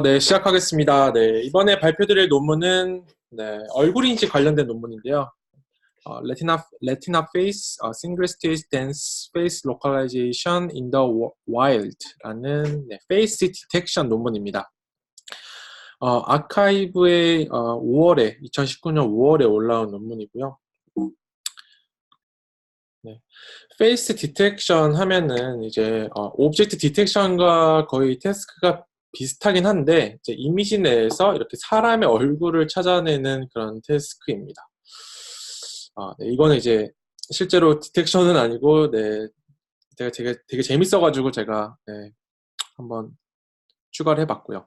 네, 시작하겠습니다. 네, 이번에 발표드릴 논문은 얼굴 인식 관련된 논문인데요. Retina Face Single Stage Dense Face Localization in the Wild라는 페이스 디텍션 논문입니다. 아카이브에 2019년 5월에 올라온 논문이고요. 네. 페이스 디텍션 하면은 이제 오브젝트 디텍션과 거의 태스크가 비슷하긴 한데 이제 이미지 내에서 이렇게 사람의 얼굴을 찾아내는 그런 태스크입니다. 네, 이거는 이제 실제로 디텍션은 아니고 되게 재밌어가지고 제가 한번 추가를 해봤고요.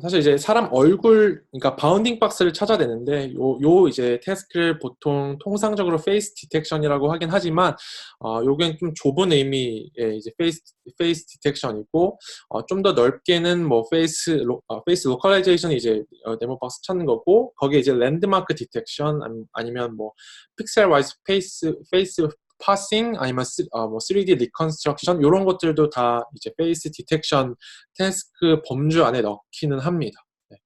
사실 이제 사람 얼굴, 그러니까 바운딩 박스를 찾아내는데 요 이제 태스크를 보통 통상적으로 페이스 디텍션이라고 하긴 하지만 요겐 좀 좁은 의미의 이제 페이스 디텍션이고 좀 더 넓게는 뭐 페이스 로컬라이제이션이 이제 네모 박스 찾는 거고 거기에 이제 랜드마크 디텍션 아니면 뭐 픽셀 와이즈 페이스 파싱 아니면 뭐 3D 리컨스트럭션 이런 것들도 다 이제 페이스 디텍션 태스크 범주 안에 넣기는 합니다. 네.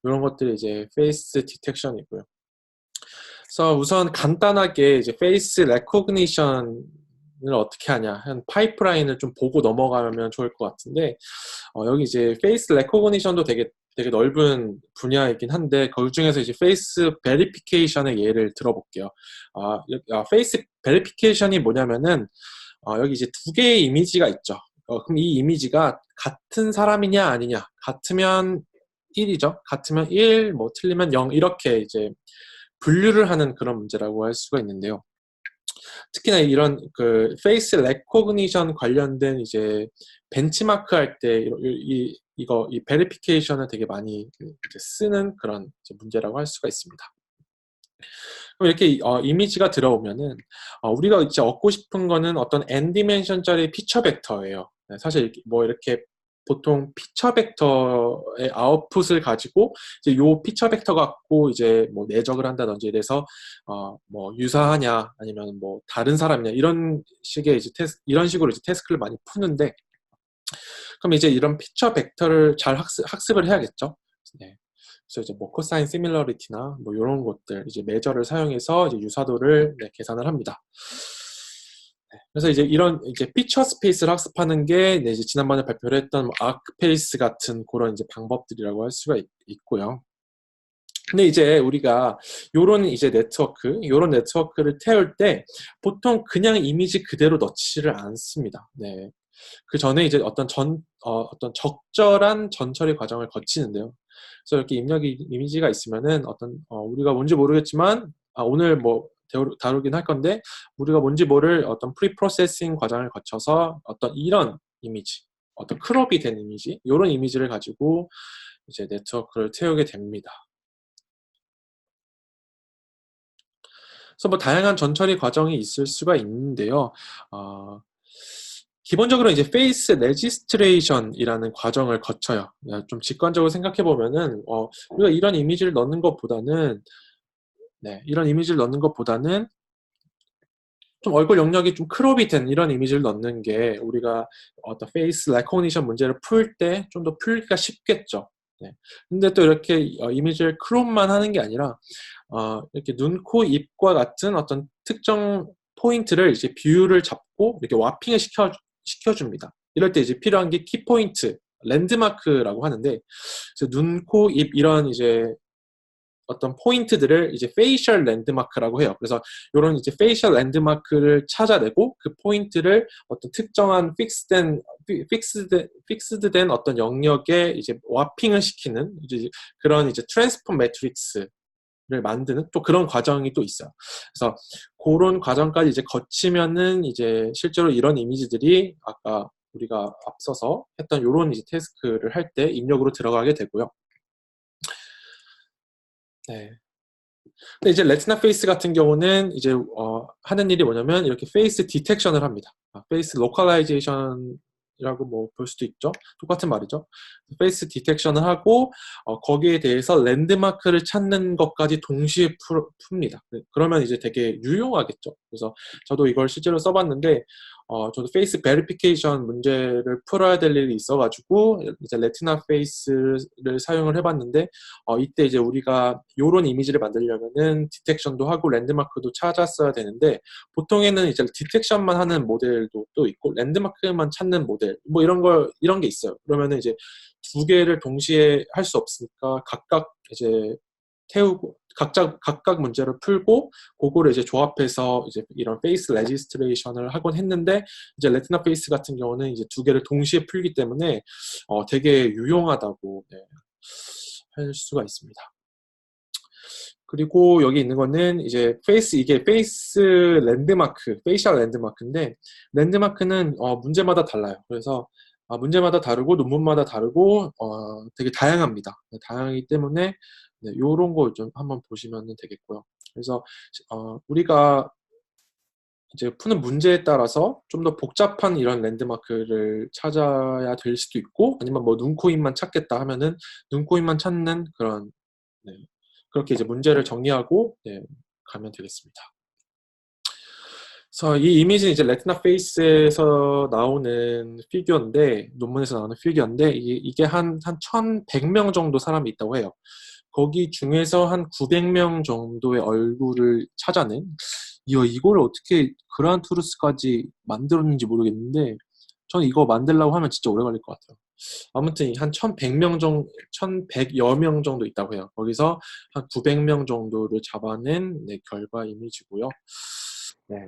이런 것들이 이제 페이스 디텍션이고요. 그래서 우선 간단하게 이제 페이스 레코그니션을 어떻게 하냐 한 파이프라인을 좀 보고 넘어가면 좋을 것 같은데 여기 이제 페이스 레코그니션도 되게 넓은 분야이긴 한데 그 중에서 이제 페이스 베리피케이션의 예를 들어볼게요. 페이스 베리피케이션이 뭐냐면은 여기 이제 두 개의 이미지가 있죠. 그럼 이 이미지가 같은 사람이냐 아니냐 같으면 1이죠. 같으면 1, 뭐 틀리면 0 이렇게 이제 분류를 하는 그런 문제라고 할 수가 있는데요. 특히나 이런 그 페이스 레코그니션 관련된 이제 벤치마크 할 때 이 베리피케이션을 되게 많이 이제 쓰는 그런 이제 문제라고 할 수가 있습니다. 그럼 이렇게 이미지가 들어오면은 우리가 이제 얻고 싶은 거는 어떤 n 디멘션짜리 피처 벡터예요. 사실 뭐 이렇게 보통 피처 벡터의 아웃풋을 가지고 이제 요 피처 벡터 갖고 이제 뭐 내적을 한다든지 이래서 뭐 유사하냐 아니면 뭐 다른 사람이냐 이런 식의 이제 이런 식으로 이제 태스크를 많이 푸는데 그럼 이제 이런 피처 벡터를 잘 학습을 해야겠죠. 네. 그래서 이제 뭐 코사인 시밀러리티나 뭐 이런 것들 이제 메저를 사용해서 이제 유사도를 계산을 합니다. 그래서 이제 이런 이제 피처 스페이스를 학습하는 게 이제 지난번에 발표를 했던 뭐 아크페이스 같은 그런 이제 방법들이라고 할 수가 있고요. 근데 이제 우리가 요런 이제 요런 네트워크를 태울 때 보통 그냥 이미지 그대로 넣지를 않습니다. 네. 그 전에 이제 어떤 적절한 전처리 과정을 거치는데요. 그래서 이렇게 입력이 이미지가 있으면은 우리가 뭔지 모르겠지만 오늘 뭐 다루긴 할 건데 우리가 뭔지 모를 어떤 프리 프로세싱 과정을 거쳐서 어떤 이런 이미지, 어떤 크롭이 된 이미지, 이런 이미지를 가지고 이제 네트워크를 태우게 됩니다. 그래서 뭐 다양한 전처리 과정이 있을 수가 있는데요. 기본적으로 이제 페이스 레지스트레이션이라는 과정을 거쳐요. 좀 직관적으로 생각해 보면은 우리가 이런 이미지를 넣는 것보다는 좀 얼굴 영역이 좀 크롭이 된 이런 이미지를 넣는 게 우리가 어떤 페이스 레코니션 문제를 풀 때 좀 더 풀기가 쉽겠죠. 네. 근데 또 이렇게 이미지를 크롭만 하는 게 아니라 이렇게 눈, 코, 입과 같은 어떤 특정 포인트를 이제 비율을 잡고 이렇게 와핑을 시켜줍니다. 이럴 때 이제 필요한 게 키포인트, 랜드마크라고 하는데, 그래서 눈, 코, 입 이런 이제 어떤 포인트들을 이제 페이셜 랜드마크라고 해요. 그래서 이런 이제 페이셜 랜드마크를 찾아내고 그 포인트를 어떤 특정한 픽스드된 어떤 영역에 이제 와핑을 시키는 이제 그런 이제 트랜스폼 매트릭스를 만드는 또 그런 과정이 또 있어요. 그래서 그런 과정까지 이제 거치면은 이제 실제로 이런 이미지들이 아까 우리가 앞서서 했던 이런 이제 태스크를 할 때 입력으로 들어가게 되고요. 네. 근데 이제 레티나 페이스 같은 경우는 이제 하는 일이 뭐냐면 이렇게 페이스 디텍션을 합니다. 페이스 로컬라이제이션이라고 뭐 볼 수도 있죠. 똑같은 말이죠. 페이스 디텍션을 하고 거기에 대해서 랜드마크를 찾는 것까지 동시에 풉니다. 그러면 이제 되게 유용하겠죠. 그래서 저도 이걸 실제로 써봤는데 저도 페이스 베리피케이션 문제를 풀어야 될 일이 있어가지고 이제 레티나 페이스를 사용을 해봤는데 이때 이제 우리가 요런 이미지를 만들려면은 디텍션도 하고 랜드마크도 찾았어야 되는데 보통에는 이제 디텍션만 하는 모델도 또 있고 랜드마크만 찾는 모델 뭐 이런 게 있어요. 그러면은 이제 두 개를 동시에 할 수 없으니까 각각 이제 태우고 각각 문제를 풀고 그거를 이제 조합해서 이제 이런 페이스 레지스트레이션을 하곤 했는데 이제 레티나 페이스 같은 경우는 이제 두 개를 동시에 풀기 때문에 되게 유용하다고 네, 할 수가 있습니다. 그리고 여기 있는 거는 이제 이게 페이스 랜드마크, 페이셜 랜드마크인데 랜드마크는 문제마다 달라요. 그래서 문제마다 다르고 논문마다 다르고 되게 다양합니다. 네, 다양하기 때문에 네, 요런 거 좀 한번 보시면 되겠고요. 그래서 우리가 이제 푸는 문제에 따라서 좀 더 복잡한 이런 랜드마크를 찾아야 될 수도 있고 아니면 뭐 눈, 코, 입만 찾겠다 하면은 눈, 코, 입만 찾는 그런 네, 그렇게 이제 문제를 정리하고 네, 가면 되겠습니다. 그래서 이 이미지는 이제 레티나 페이스에서 나오는 피규어인데 논문에서 나오는 피규어인데 이게 한 1,100명 정도 사람이 있다고 해요. 거기 중에서 한 900명 정도의 얼굴을 찾아낸 이걸 어떻게 그란투르스까지 만들었는지 모르겠는데 저는 이거 만들려고 하면 진짜 오래 걸릴 것 같아요. 아무튼 한 1,100명 정도, 1,100여 명 정도 있다고 해요. 거기서 한 900명 정도를 잡아낸 네, 결과 이미지고요. 네.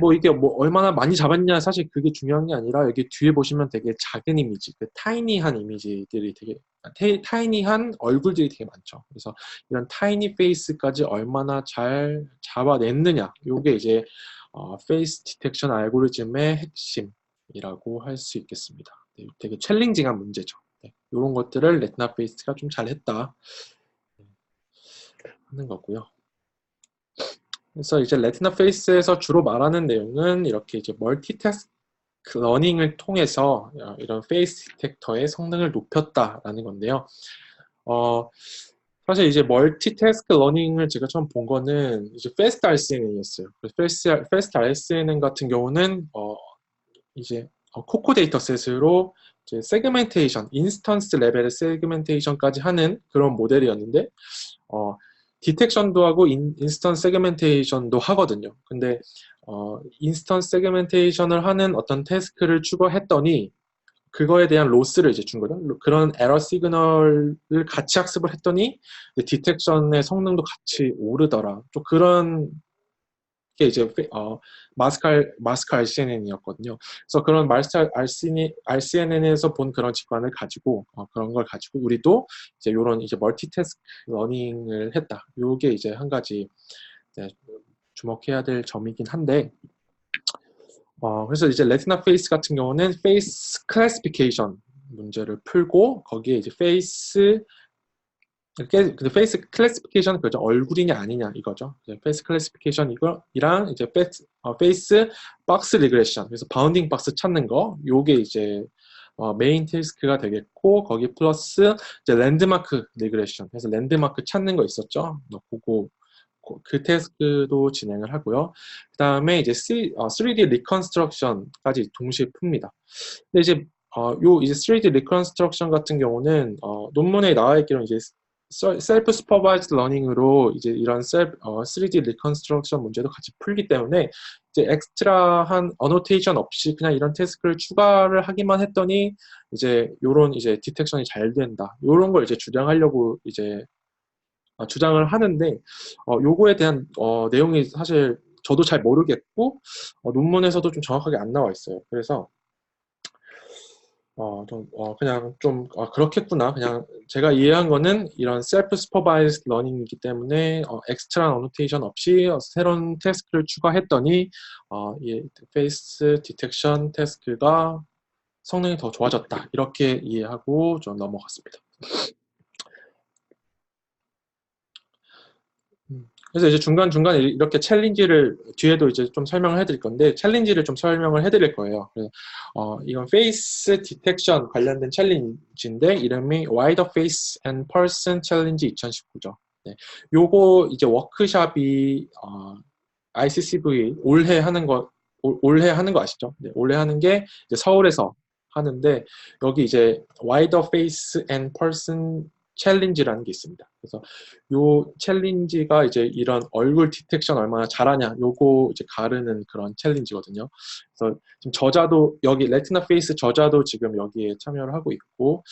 뭐 이게 뭐 얼마나 많이 잡았냐 사실 그게 중요한 게 아니라 여기 뒤에 보시면 되게 작은 이미지, 그 타이니한 이미지들이 되게 타이니한 얼굴들이 되게 많죠. 그래서 이런 타이니 페이스까지 얼마나 잘 잡아냈느냐, 요게 이제 페이스 디텍션 알고리즘의 핵심이라고 할 수 있겠습니다. 네, 되게 챌린징한 문제죠. 네, 이런 것들을 레티나 페이스가 좀 잘했다 하는 거고요. 그래서 이제 레티나 페이스에서 주로 말하는 내용은 이렇게 이제 멀티태스크 러닝을 통해서 이런 페이스 디텍터의 성능을 높였다라는 건데요. 사실 이제 멀티태스크 러닝을 제가 처음 본 거는 이제 페스트 RCNN이었어요. 페스트 RCNN 같은 경우는 이제 코코 데이터셋으로 이제 세그멘테이션, 인스턴스 레벨의 세그멘테이션까지 하는 그런 모델이었는데 디텍션도 하고 인스턴스 세그멘테이션도 하거든요. 근데 인스턴스 세그멘테이션을 하는 어떤 태스크를 추가했더니 그거에 대한 로스를 이제 준 거죠. 그런 에러 시그널을 같이 학습을 했더니 디텍션의 성능도 같이 오르더라. 좀 그런 게 이제 마스크 RCNN이었거든요. 그래서 그런 마스크 RCNN에서 본 그런 직관을 가지고 그런 걸 가지고 우리도 이제 이런 이제 멀티태스크 러닝을 했다. 요게 이제 한 가지 네, 주목해야 될 점이긴 한데 그래서 이제 레티나 페이스 같은 경우는 페이스 클래시피케이션 문제를 풀고 거기에 이제 근데 페이스 클래시피케이션 그죠? 얼굴이냐 아니냐 이거죠. 페이스 클래시피케이션 이거랑 이제 페이스 박스 리그레션 그래서 바운딩 박스 찾는 거 요게 이제 메인 태스크가 되겠고 거기 플러스 이제 랜드마크 리그레션 그래서 랜드마크 찾는 거 있었죠. 그거 그 태스크도 진행을 하고요. 그 다음에 이제 3D 리컨스트럭션까지 동시에 풉니다. 근데 이제 이제 3D 리컨스트럭션 같은 경우는 논문에 나와 있기로는 이제 셀프 슈퍼바이즈드 러닝으로 이제 이런 3D 리컨스트럭션 문제도 같이 풀기 때문에 이제 엑스트라한 어노테이션 없이 그냥 이런 태스크를 추가를 하기만 했더니 이제 요런 이제 디텍션이 잘 된다. 요런 걸 이제 주장하려고 이제 주장을 하는데 요거에 대한 내용이 사실 저도 잘 모르겠고 논문에서도 좀 정확하게 안 나와 있어요. 그래서 그냥 좀 그렇겠구나. 그냥 제가 이해한 거는 이런 셀프 슈퍼바이즈드 러닝이기 때문에 엑스트라 어노테이션 없이 새로운 태스크를 추가했더니 이 페이스 디텍션 태스크가 성능이 더 좋아졌다. 이렇게 이해하고 좀 넘어갔습니다. 그래서 이제 중간중간 이렇게 챌린지를 뒤에도 이제 좀 설명을 해드릴 건데 챌린지를 좀 설명을 해드릴 거예요. 그래서 이건 페이스 디텍션 관련된 챌린지인데 이름이 Wider Face and Person Challenge 2019죠. 네. 요거 이제 워크샵이 ICCV 올해 하는 거 올해 하는 거 아시죠? 네, 올해 하는 게 이제 서울에서 하는데 여기 이제 Wider Face and Person 챌린지라는 게 있습니다. 그래서 요 챌린지가 이제 이런 얼굴 디텍션 얼마나 잘하냐 요거 이제 가르는 그런 챌린지거든요. 그래서 지금 저자도 여기 레티나 페이스 저자도 지금 여기에 참여를 하고 있고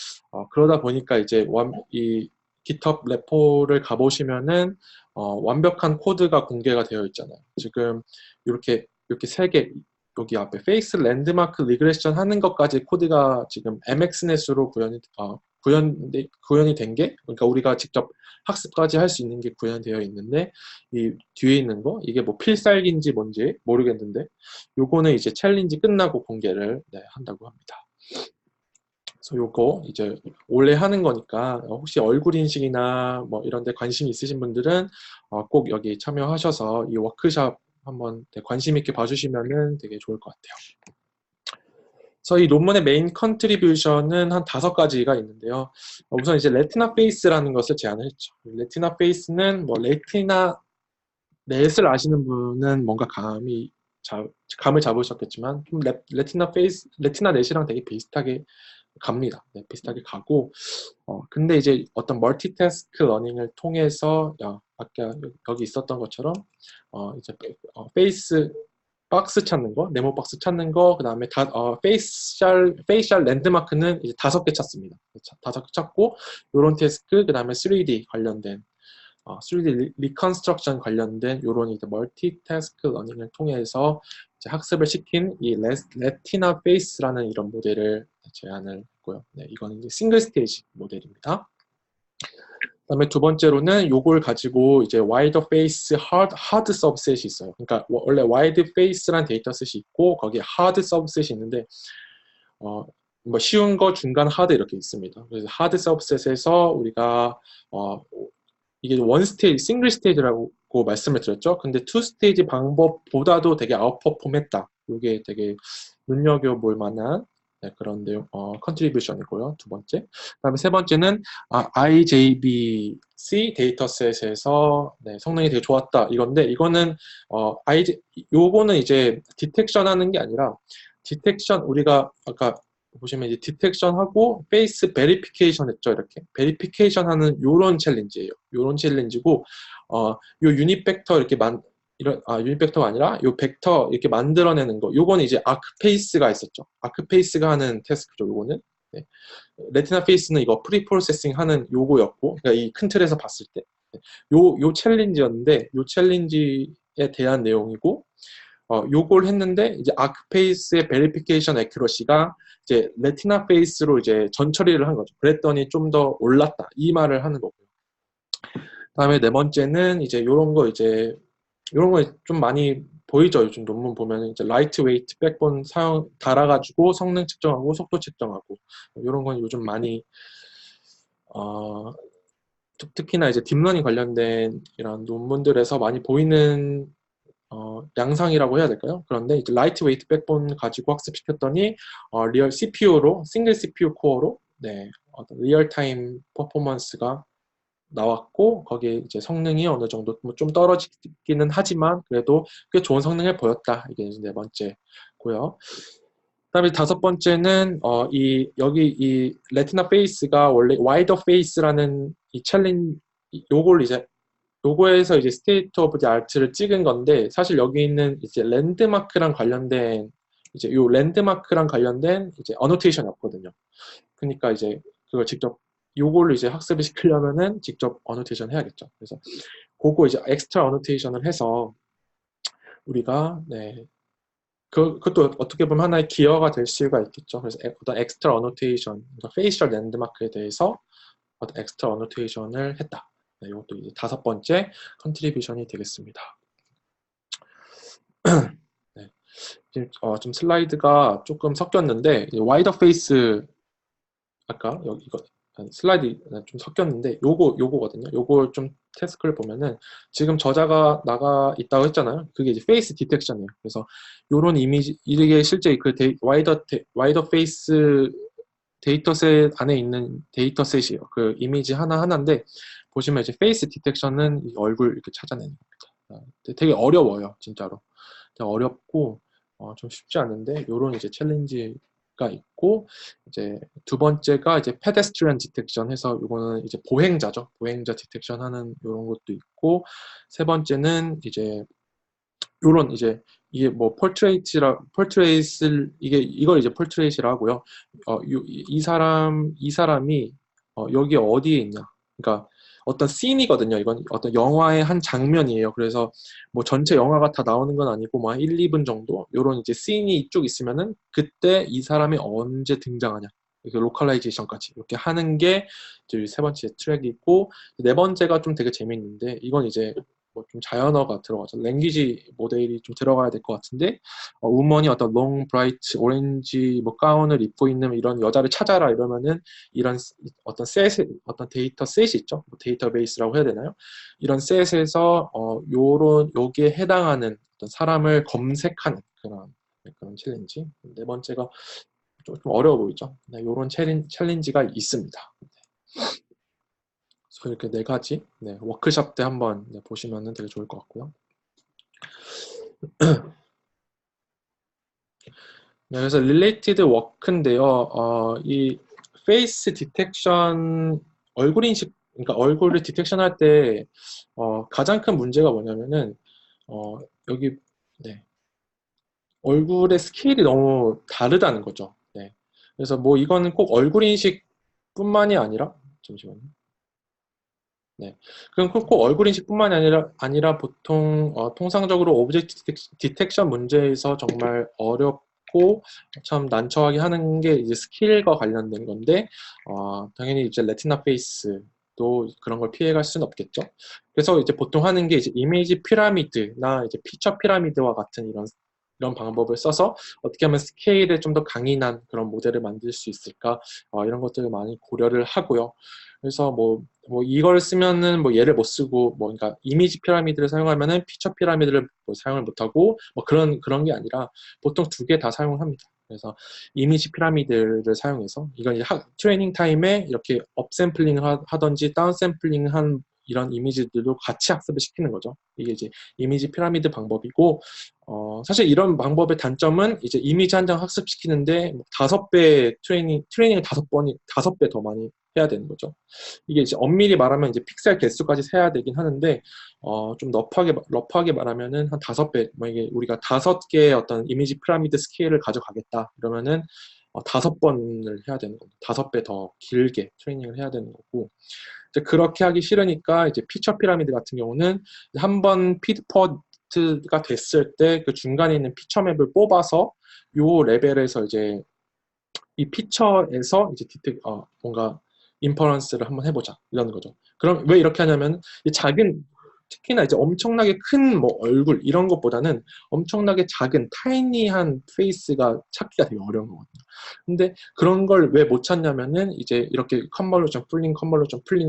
그러다 보니까 이제 이 GitHub 레포를 가보시면은 완벽한 코드가 공개가 되어 있잖아요. 지금 이렇게 세 개 여기 앞에 페이스 랜드마크 리그레션 하는 것까지 코드가 지금 MXNet으로 구현이 된 게, 그러니까 우리가 직접 학습까지 할 수 있는 게 구현되어 있는데, 이 뒤에 있는 거, 이게 뭐 필살기인지 뭔지 모르겠는데, 요거는 이제 챌린지 끝나고 공개를 한다고 합니다. 그래서 요거 이제 올해 하는 거니까 혹시 얼굴 인식이나 뭐 이런 데 관심 있으신 분들은 꼭 여기 참여하셔서 이 워크샵 한번 관심 있게 봐주시면은 되게 좋을 것 같아요. 그래서 이 논문의 메인 컨트리뷰션은 한 5가지가 있는데요. 우선 이제 레티나 페이스라는 것을 제안을 했죠. 레티나 페이스는 뭐 레티나 넷을 아시는 분은 뭔가 감을 잡으셨겠지만 좀 레티나 넷이랑 되게 비슷하게 갑니다. 네, 비슷하게 가고 근데 이제 어떤 멀티태스크 러닝을 통해서 아까 여기 있었던 것처럼 이제 페이스 박스 찾는 거, 네모 박스 찾는 거, 그 다음에 페이셜 랜드마크는 이제 5개 찾습니다. 5개 찾고 요런 태스크, 그 다음에 3D 관련된 3D 리컨스트럭션 관련된 요런 이제 멀티태스크 러닝을 통해서 이제 학습을 시킨 이 레티나 페이스라는 이런 모델을 제안을 했고요. 네, 이거는 이제 싱글 스테이지 모델입니다. 그다음에 두 번째로는 요걸 가지고 이제 와이더 페이스 하드 서브셋이 있어요. 그러니까 원래 와이드 페이스란 데이터셋이 있고 거기에 하드 서브셋이 있는데 뭐 쉬운 거, 중간, 하드 이렇게 있습니다. 그래서 하드 서브셋에서 우리가 이게 원 스테이지, 싱글 스테이지라고 말씀을 드렸죠. 근데 투 스테이지 방법보다도 되게 아웃퍼폼했다. 이게 되게 눈여겨볼 만한 그런 내용, 컨트리뷰션이고요. 두 번째. 그다음에 세 번째는 IJBC 데이터셋에서 성능이 되게 좋았다. 이건데 이거는 요거는 이제 디텍션 하는 게 아니라 디텍션 우리가 아까 보시면 이제 디텍션하고 페이스 베리피케이션 했죠. 이렇게 베리피케이션 하는 요런 챌린지예요. 요런 챌린지고 요 유닛 벡터 이렇게 유닛 벡터가 아니라 요 벡터 이렇게 만들어내는 거. 요거는 이제 아크페이스가 있었죠. 아크페이스가 하는 태스크죠. 요거는 레티나 페이스는 이거 프리 프로세싱 하는 요거였고, 그러니까 이 큰 틀에서 봤을 때 요 챌린지였는데 요 챌린지에 대한 내용이고 요걸 했는데 이제 아크페이스의 베리피케이션 애큐러시가 이제 레티나 페이스로 이제 전처리를 한 거죠. 그랬더니 좀 더 올랐다. 이 말을 하는 거고요. 그다음에 네 번째는 이제 요런 거 좀 많이 보이죠. 요즘 논문 보면 이제 라이트 웨이트 백본 달아가지고 성능 측정하고 속도 측정하고 요런 건 요즘 많이 특히나 이제 딥러닝 관련된 이런 논문들에서 많이 보이는 양상이라고 해야 될까요? 그런데 이제 라이트 웨이트 백본 가지고 학습시켰더니 리얼 CPU로 싱글 CPU 코어로 리얼 타임 퍼포먼스가 나왔고 거기에 이제 성능이 어느 정도 좀 떨어지기는 하지만 그래도 꽤 좋은 성능을 보였다. 이게 이제 네 번째고요. 그다음에 다섯 번째는 여기 이 레티나 페이스가 원래 와이더 페이스라는 이 챌린지 요거에서 이제 스테이트 오브 더 아트를 찍은 건데 사실 여기 있는 이제 랜드마크랑 관련된 이제 요 랜드마크랑 관련된 이제 어노테이션이 없거든요. 그러니까 이제 그걸 직접 요거를 이제 학습을 시키려면은 직접 어노테이션 해야겠죠. 그래서 그거 이제 엑스트라 어노테이션을 해서 우리가 그것도 어떻게 보면 하나의 기여가 될 수가 있겠죠. 그래서 어떤 엑스트라 어노테이션, 그러니까 페이셜 랜드마크에 대해서 어떤 엑스트라 어노테이션을 했다. 이것도 이제 다섯 번째 컨트리뷰션이 되겠습니다. 지금 슬라이드가 조금 섞였는데 와이더 페이스 아까 여기 이거 슬라이드 좀 섞였는데 요거거든요. 요거 좀 태스크를 보면은 지금 저자가 나가 있다고 했잖아요. 그게 이제 페이스 디텍션이에요. 그래서 요런 이미지 이게 실제 그 와이더 페이스 데이터셋 안에 있는 데이터셋이에요. 그 이미지 하나하나인데 보시면 이제 페이스 디텍션은 얼굴 이렇게 찾아내는 겁니다. 되게 어려워요, 진짜로. 되게 어렵고 좀 쉽지 않은데 요런 이제 챌린지가 있고, 이제 두 번째가 이제 페데스트리언 디텍션 해서 요거는 이제 보행자죠. 보행자 디텍션 하는 요런 것도 있고, 세 번째는 이제 요런 이제 이게 뭐 폴트레이트를 이걸 이제 폴트레이트라 하고요. 이 사람이 여기 어디에 있냐. 그러니까 어떤 씬이거든요. 이건 어떤 영화의 한 장면이에요. 그래서 뭐 전체 영화가 다 나오는 건 아니고 뭐 한 1, 2분 정도 요런 이제 씬이 쭉 있으면은 그때 이 사람이 언제 등장하냐. 이렇게 로컬라이제이션까지 이렇게 하는 게 이제 세 번째 트랙이고, 네 번째가 좀 되게 재밌는데 이건 이제 뭐 좀 자연어가 들어가죠. 랭귀지 모델이 좀 들어가야 될 것 같은데, 우먼이 어떤 롱 브라이트 오렌지 뭐 가운을 입고 있는 이런 여자를 찾아라 이러면은 이런 어떤 어떤 데이터 셋이 있죠. 뭐 데이터베이스라고 해야 되나요? 이런 셋에서 요런 요기에 해당하는 어떤 사람을 검색하는 그런 챌린지. 네 번째가 좀 어려워 보이죠. 네, 요런 챌린지가 있습니다. 그래서 이렇게 네 가지 워크숍 때 한번 보시면 되게 좋을 것 같고요. 네, 그래서 related work인데요. 이 페이스 디텍션 얼굴 인식, 그러니까 얼굴을 디텍션 할 때 가장 큰 문제가 뭐냐면은 어, 여기 네, 얼굴의 스케일이 너무 다르다는 거죠. 네. 그래서 뭐 이거는 꼭 얼굴 인식뿐만이 아니라 잠시만요. 네. 그럼 꼭 얼굴 인식뿐만이 아니라 보통 통상적으로 오브젝트 디텍션 문제에서 정말 어렵고 참 난처하게 하는 게 이제 스킬과 관련된 건데, 당연히 이제 레티나 페이스도 그런 걸 피해갈 수는 없겠죠. 그래서 이제 보통 하는 게 이제 이미지 피라미드나 이제 피처 피라미드와 같은 이런 방법을 써서 어떻게 하면 스케일에 좀 더 강인한 그런 모델을 만들 수 있을까, 이런 것들을 많이 고려를 하고요. 그래서 뭐 이걸 쓰면은 뭐 얘를 못 쓰고 뭐 그러니까 이미지 피라미드를 사용하면은 피처 피라미드를 뭐 사용을 못 하고 뭐 그런 게 아니라 보통 두 개 다 사용을 합니다. 그래서 이미지 피라미드를 사용해서 이건 이제 트레이닝 타임에 이렇게 업샘플링을 하든지 다운샘플링 한 이런 이미지들도 같이 학습을 시키는 거죠. 이게 이제 이미지 피라미드 방법이고, 사실 이런 방법의 단점은 이제 이미지 한 장 학습시키는데 5배 트레이닝을 5배 더 많이 해야 되는 거죠. 이게 이제 엄밀히 말하면 이제 픽셀 개수까지 세야 되긴 하는데, 좀 러프하게 말하면은 한 5배, 만약에 우리가 5개의 어떤 이미지 피라미드 스케일을 가져가겠다 그러면은 5번을 해야 되는 겁니다. 5배 더 길게 트레이닝을 해야 되는 거고, 이제 그렇게 하기 싫으니까 이제 피처 피라미드 같은 경우는 한 번 피드포트가 됐을 때 그 중간에 있는 피처 맵을 뽑아서 요 레벨에서 이제 이 피처에서 이제 뭔가 인퍼런스를 한번 해보자 이러는 거죠. 그럼 왜 이렇게 하냐면 이 특히나 이제 엄청나게 큰 뭐 얼굴 이런 것보다는 엄청나게 작은 타이니한 페이스가 찾기가 되게 어려운 거거든요. 근데 그런 걸 왜 못 찾냐면은 이제 이렇게 컨볼루션 풀링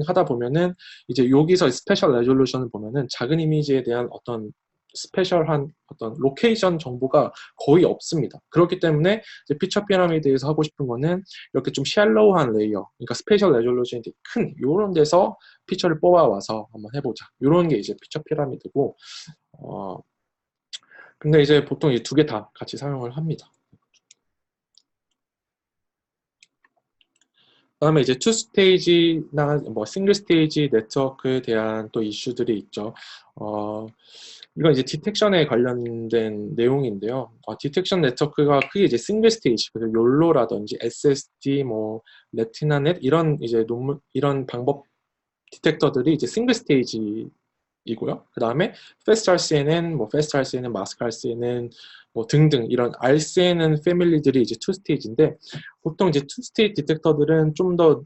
하다 보면은 이제 여기서 스페셜 레졸루션을 보면은 작은 이미지에 대한 어떤 스페셜한 어떤 로케이션 정보가 거의 없습니다. 그렇기 때문에 이제 피처 피라미드에서 하고 싶은 거는 이렇게 좀 샬로우한 레이어, 그러니까 스페셜 레졸루션이 되게 큰 이런 데서 피처를 뽑아와서 한번 해보자. 이런 게 이제 피처 피라미드고, 어, 근데 이제 보통 이 두 개 다 같이 사용을 합니다. 그다음에 이제 투 스테이지나 뭐 싱글 스테이지 네트워크에 대한 또 이슈들이 있죠. 이건 이제 디텍션에 관련된 내용인데요. 디텍션 네트워크가 크게 이제 싱글 스테이지, 그래서 욜로라든지 SSD, 뭐 레티나넷 이런 방법 디텍터들이 이제 싱글 스테이지이고요. 그 다음에 패스트 RCNN, 뭐 패스트 RCNN, 마스크 RCNN 뭐 등등 이런 RCNN 패밀리들이 이제 투 스테이지인데, 보통 이제 투 스테이지 디텍터들은 좀 더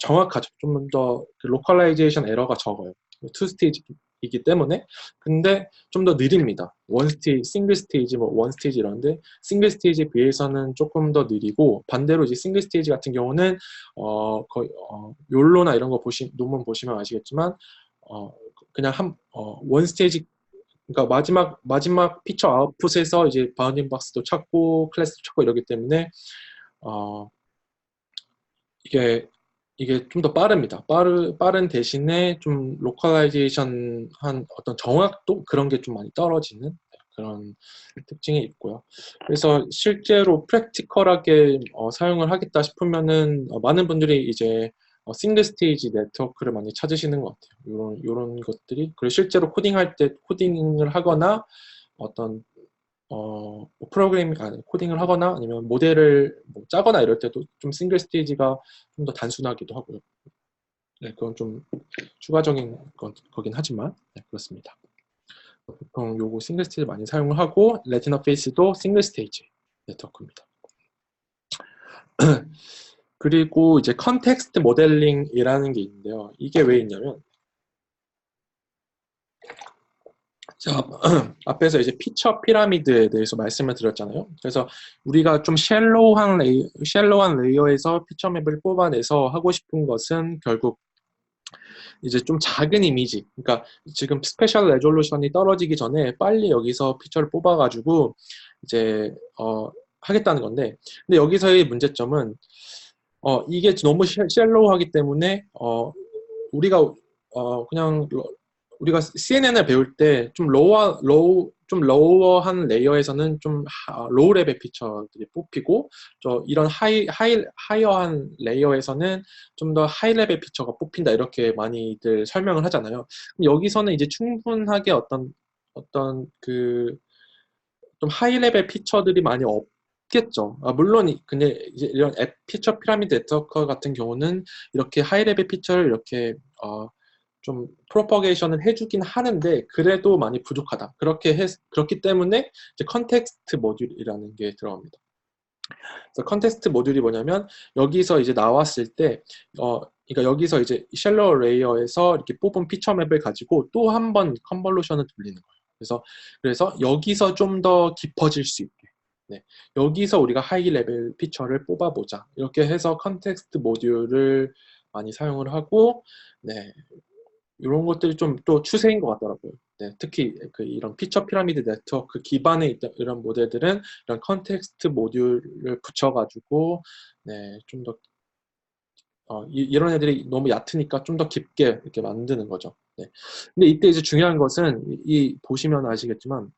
정확하죠. 좀 더 로컬라이제이션 에러가 적어요. 투 스테이지이기 때문에. 근데 좀 더 느립니다. 싱글 스테이지, 뭐 원 스테이지 이런데 싱글 스테이지에 비해서는 조금 더 느리고, 반대로 이제 싱글 스테이지 같은 경우는 거의 욜로나 이런 거 논문 보시면 아시겠지만 그냥 원 스테이지, 그러니까 마지막 피처 아웃풋에서 이제 바운딩 박스도 찾고 클래스도 찾고 이러기 때문에 어, 이게 좀 더 빠릅니다. 빠른 대신에 좀 로컬라이제이션 한 어떤 정확도 그런 게 좀 많이 떨어지는 그런 특징이 있고요. 그래서 실제로 프랙티컬하게 사용을 하겠다 싶으면은 많은 분들이 이제 싱글 스테이지 네트워크를 많이 찾으시는 것 같아요. 이런 것들이. 그리고 실제로 코딩할 때 코딩을 하거나 어떤 뭐 아니, 코딩을 하거나 아니면 모델을 뭐 짜거나 이럴 때도 좀 싱글 스테이지가 좀 더 단순하기도 하고요. 네, 그건 좀 추가적인 거긴 하지만 네, 그렇습니다. 보통 요거 싱글 스테이지 많이 사용을 하고 레티나 페이스도 싱글 스테이지 네트워크입니다. 그리고 이제 컨텍스트 모델링이라는 게 있는데요. 이게 왜 있냐면 자, 앞에서 이제 피처 피라미드에 대해서 말씀을 드렸잖아요. 그래서 우리가 좀 샬로우한 레이어에서 피처 맵을 뽑아내서 하고 싶은 것은 결국 이제 좀 작은 이미지, 그러니까 지금 스페셜 레졸루션이 떨어지기 전에 빨리 여기서 피처를 뽑아가지고 이제 하겠다는 건데, 근데 여기서의 문제점은 이게 너무 샬로우하기 때문에 우리가 그냥 우리가 CNN을 배울 때 좀 로우한 레이어에서는 좀 로우 레벨 피처들이 뽑히고 이런 하이어한 레이어에서는 좀 더 하이 레벨 피처가 뽑힌다 이렇게 많이들 설명을 하잖아요. 여기서는 이제 충분하게 어떤 그 좀 하이 레벨 피처들이 많이 없겠죠. 물론 근데 이제 이런 앱 피처 피라미드 네트워크 같은 경우는 이렇게 하이 레벨 피처를 이렇게 좀 프로퍼게이션을 해주긴 하는데 그래도 많이 부족하다. 그렇기 때문에 이제 컨텍스트 모듈이라는 게 들어갑니다. 그래서 컨텍스트 모듈이 뭐냐면 여기서 이제 나왔을 때 그러니까 여기서 이제 샬로우 레이어에서 이렇게 뽑은 피처 맵을 가지고 또 한 번 컨볼루션을 돌리는 거예요. 그래서 여기서 좀 더 깊어질 수 있게. 네. 여기서 우리가 하이 레벨 피처를 뽑아보자. 이렇게 해서 컨텍스트 모듈을 많이 사용을 하고, 네. 이런 것들이 좀 또 추세인 것 같더라고요. 네, 특히 이런 피처 피라미드 네트워크 기반에 있던 이런 모델들은 이런 컨텍스트 모듈을 붙여가지고 네, 좀 더 이런 애들이 너무 얕으니까 좀 더 깊게 이렇게 만드는 거죠. 네. 근데 이때 이제 중요한 것은 보시면 아시겠지만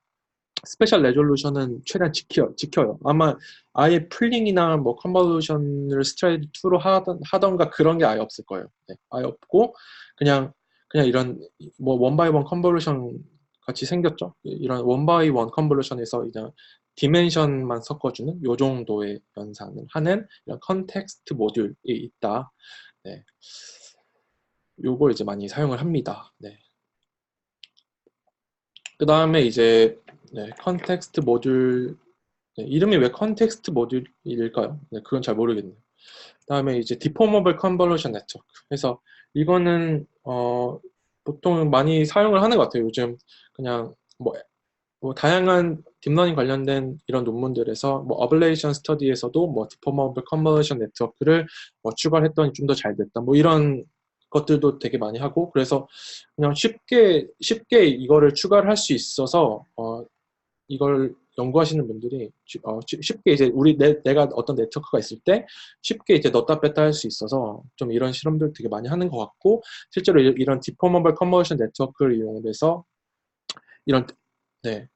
스페셜 레졸루션은 최대한 지켜요. 아마 아예 풀링이나 뭐 컨볼루션을 스트레이트 2로 하던가 그런 게 아예 없을 거예요. 네, 아예 없고 그냥 이런 뭐 원바이 원 컨볼루션 같이 생겼죠. 이런 원바이 원 컨볼루션에서 이제 디멘션만 섞어주는 요 정도의 연산을 하는 이런 컨텍스트 모듈이 있다. 네, 요걸 이제 많이 사용을 합니다. 네. 그 다음에 이제 네, 컨텍스트 모듈 네, 이름이 왜 컨텍스트 모듈일까요? 네, 그건 잘 모르겠네요. 그다음에 이제 디포머블 컨볼루션 네트워크. 그래서 이거는 보통 많이 사용을 하는 것 같아요. 요즘 그냥 뭐 다양한 딥러닝 관련된 이런 논문들에서 뭐 어블레이션 스터디에서도 뭐 디포머블 컨볼루션 네트워크를 뭐 추가를 했더니 좀 더 잘 됐다. 뭐 이런 것들도 되게 많이 하고 그래서 그냥 쉽게 이거를 추가를 할 수 있어서 이걸 연구하시는 분들이 쉽게 이제 내가 어떤 네트워크가 있을 때 쉽게 이제 넣다 뺐다 할 수 있어서 좀 이런 실험들 되게 많이 하는 것 같고 실제로 이런 디포머블 컨버전 네트워크를 이용해서 이런 네,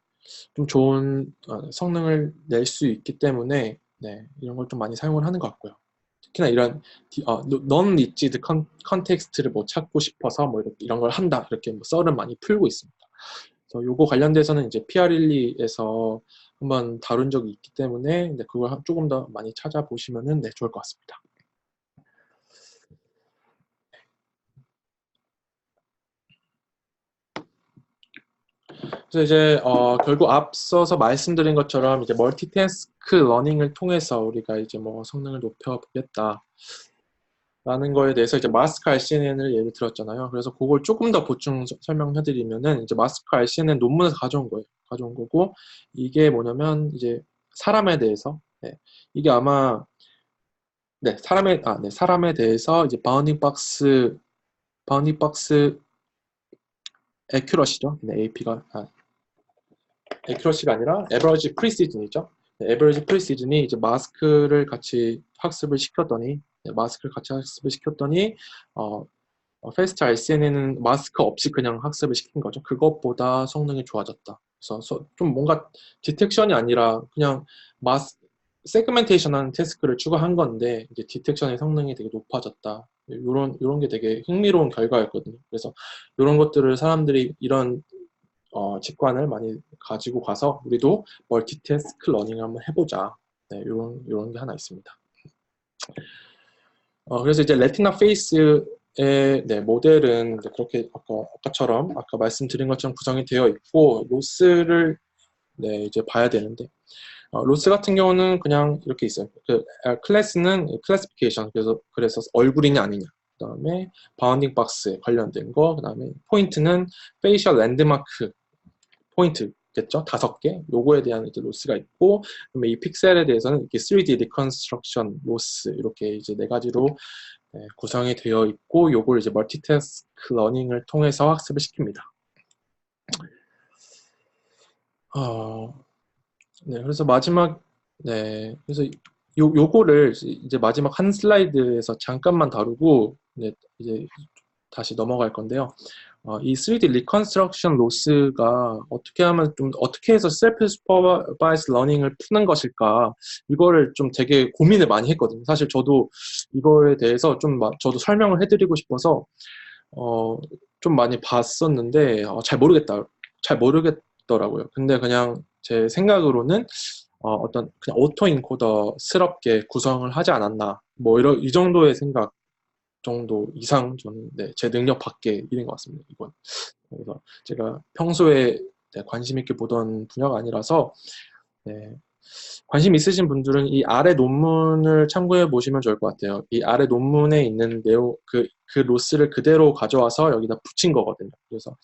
좀 좋은 성능을 낼 수 있기 때문에 네, 이런 걸 좀 많이 사용을 하는 것 같고요. 특히나 이런 non-rigid 컨텍스트를 뭐 찾고 싶어서 뭐 이런 걸 한다 이렇게 뭐 썰은 많이 풀고 있습니다. 그래서 요거 관련돼서는 이제 PR12에서 한번 다룬 적이 있기 때문에 네, 그걸 조금 더 많이 찾아보시면은 네, 좋을 것 같습니다. 그래서 이제 결국 앞서서 말씀드린 것처럼 이제 멀티태스크 러닝을 통해서 우리가 이제 뭐 성능을 높여보겠다. 라는 거에 대해서 이제 마스크 RCNN을 예를 들었잖아요. 그래서 그걸 조금 더 보충 설명해드리면은 이제 마스크 RCNN 논문에서 가져온 거예요. 가져온 거고 이게 뭐냐면 이제 사람에 대해서 네. 이게 아마 네 사람에 대해서 이제 바우닝박스 에큐러시죠. 네, AP가 에큐러시가 아니라 에버리지 프리시즌이죠. 네, 에버리지 프리시즌이 이제 마스크를 같이 학습을 시켰더니 페스트 RCNN은 마스크 없이 그냥 학습을 시킨 거죠. 그것보다 성능이 좋아졌다. 그래서 좀 뭔가 디텍션이 아니라 그냥 세그멘테이션 하는 태스크를 추가한 건데 이제 디텍션의 성능이 되게 높아졌다. 이런 게 되게 흥미로운 결과였거든요. 그래서 이런 것들을 사람들이 이런 직관을 많이 가지고 가서 우리도 멀티태스크 러닝을 한번 해보자. 네, 이런 게 하나 있습니다. 그래서 이제 레티나 페이스의 네, 모델은 그렇게 아까처럼 아까 말씀드린 것처럼 구성이 되어 있고 로스를 네, 이제 봐야 되는데 로스 같은 경우는 그냥 이렇게 있어요. 클래스는 클래시피케이션 그래서 얼굴이냐 아니냐. 그다음에 바운딩 박스에 관련된 거. 그다음에 포인트는 페이셜 랜드마크 포인트겠죠. 5개. 요거에 대한 이제 로스가 있고, 그다음에 이 픽셀에 대해서는 이렇게 3D 리컨스트럭션 로스 이렇게 이제 4가지로 네, 구성이 되어 있고, 요걸 이제 멀티태스크 러닝을 통해서 학습을 시킵니다. 네, 그래서 네, 그래서 요거를 이제 마지막 한 슬라이드에서 잠깐만 다루고, 네, 이제 다시 넘어갈 건데요. 이 3D 리컨스트럭션 로스가 어떻게 해서 셀프 슈퍼바이스 러닝을 푸는 것일까, 이거를 좀 되게 고민을 많이 했거든요. 사실 저도 이거에 대해서 저도 설명을 해드리고 싶어서, 좀 많이 봤었는데, 잘 모르겠더라고요. 근데 그냥 제 생각으로는, 그냥 오토 인코더스럽게 구성을 하지 않았나, 뭐, 이 정도의 생각 정도 이상 저는 네, 제 능력 밖의 일인 것 같습니다. 이건. 그래서 제가 평소에 네, 관심 있게 보던 분야가 아니라서 네, 관심 있으신 분들은 이 아래 논문을 참고해 보시면 좋을 것 같아요. 이 아래 논문에 있는 내용 그 로스를 그대로 가져와서 여기다 붙인 거거든요. 그래서